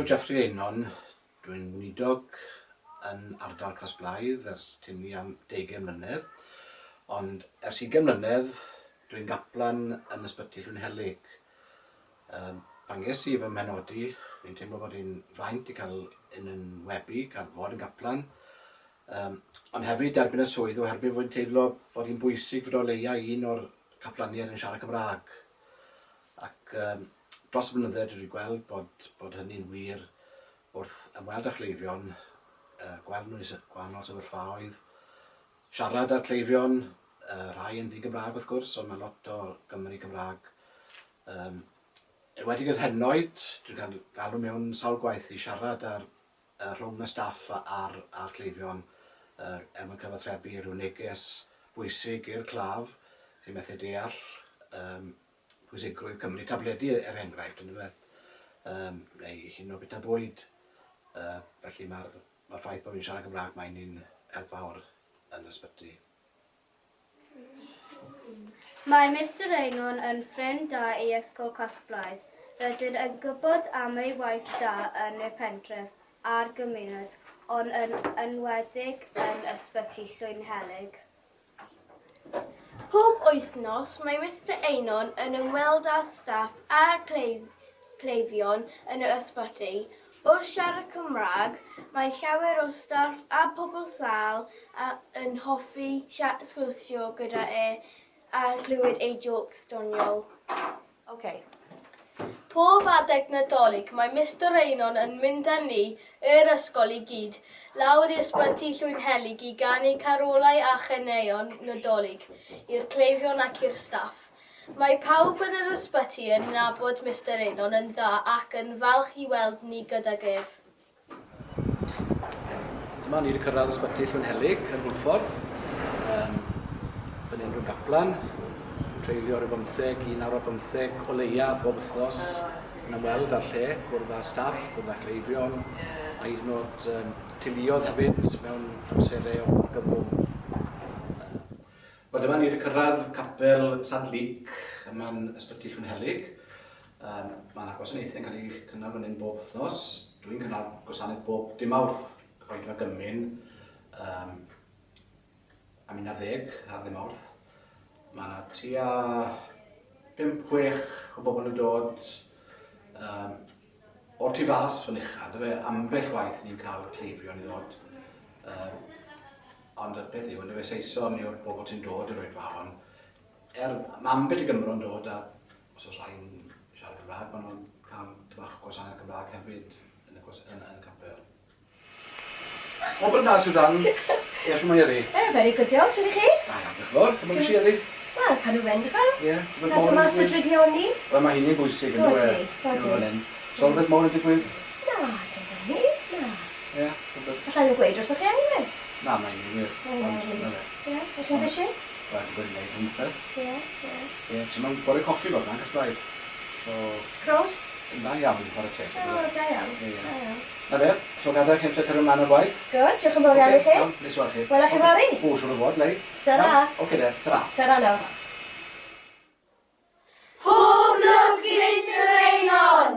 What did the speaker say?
yw Geoffrey Eynon. Dwi'n weinidog yn ardal Casblaidd ers tynnu am 20 mlynedd. Ond ers 20 mlynedd, dwi'n gaplan yn ysbyty Llwynhelig. Pan ges i fy menodi, dwi'n teimlo bod hi'n faint i cael un yn webu, cael fod yn gaplan. Ond hefyd derbyn y swydd oherwydd fod hi'n teimlo bod hi'n bwysig fod o leia un o'r caplaniaid yn siarad Cymraeg. Ac dros y blynyddoedd dwi wedi gweld bod hynny'n wir wrth ymweld â chleifion, gweld nhw'n gwahanol sefyllfaoedd, siarad â chleifion, rhai yn ddi-Gymraeg wrth gwrs, ond mae lot o Gymru Cymraeg. Enwedig yr henoed, dwi'n cael galw mewn sawl gwaith i siarad rhwng y staff a'r chleifion mwyn cyfathrebu rhyw neges bwysig i'r claf sy'n methu deall pwysigrwydd Cymru tabledu enghraifft yn neu hyn o bita bwyd. Felly mae'r ffaith bod fi'n siarad Gymraeg mae'n un help fawr yn yr ysbyty. Mae Mr Eynon yn ffrind da i Ysgol Casblaidd. Rydyn yn gwybod am ei waith da yn y pentref a'r gymuned, ond yn enwedig yn ysbyty Llwynhelig. Pob wythnos mae Mr Eynon yn ymweld â staff a'r cleifion yn y ysbyty. Wrth siarad Cymraeg, mae llawer o staff a pobl sâl yn hoffi sgwrsio gyda a clywed ei jocs doniol. Pob adeg Nadolig, mae Mr Eynon yn mynd â ni i'r ysgol i gyd, lawr i'r ysbyty Llwynhelig i ganu carolau a cheneuon Nadolig, i'r cleifion ac i'r staff. Mae pawb yn yr ysbyty yn nabod Mr Eynon yn dda ac yn falch i weld ni gydag ef. Dyma ni wedi cyrraedd ysbyty Llwynhelig yn Gwlffordd. Fan hyn rhywun gaplan, treulio rhyw 15 i 15 o leia bob wythnos yn ymweld â'r lle, gwrdd â staff, gwrdd â chleifion, a hyd yn oed teuluoedd hefyd mewn amserau o gyfwng. Dyma ni wedi cyrraedd capel Sant Lyc yma'n ysbyty Llwynhelig. Mae'n gwasanaethau'n cael ei cynnal fan hyn bob wythnos. Dwi'n cynnal gwasanaeth bob dim Mawrth, Roedfa Gymyn, am 11 ar ddi Mawrth. Mae yna tua 5-6 o bobl yn dod o'r tu fas fan uchaf. Ambell waith ni'n cael cleifion i ddod. Ond y peth yw, yn y Saeson yw'r bobl sy'n dod i'r Roedfa. Mae ambell i Gymro yn dod, a os oes rhain siarad Cymraeg, maen nhw'n cael bach gwasanaeth Cymraeg hefyd yn y capel. Gwobr da, Susan. Shwmae Sir. Very good, diolch. Sut ych chi? Da, iawn, diolch yn fawr. Cymal si eddi? Wel, cadw wendifol. Ie. Cadw mas o drigion ni. Wel, mae hynny'n bwysig yn dweud. Godi. So, rhywbeth mawr yn digwydd? Na, dim ni. Na. Ie, rhywbeth... Alla nhw'n gweud wrth chi anyway? Na, mae'n hynny'n wir. Ie, ych chi'n fysio? Wel, dwi'n gwneud rhywbeth. Ie. Ie, ti'n mewn bore coffi bod yna'n Casblaidd. Crowd? Yn da iawn, chwarae teg. O, da iawn. Na fe, so gada chi'n cael ymlaen o gwaith. Good, diolch yn fawr iawn i chi. Iawn, nes weld chi. Wel, ych chi fawr i? O, siwr o fod, lei. Ta-ra. Oce de, ta-ra. Ta-ra nawr. Pob lwc i Mr Eynon!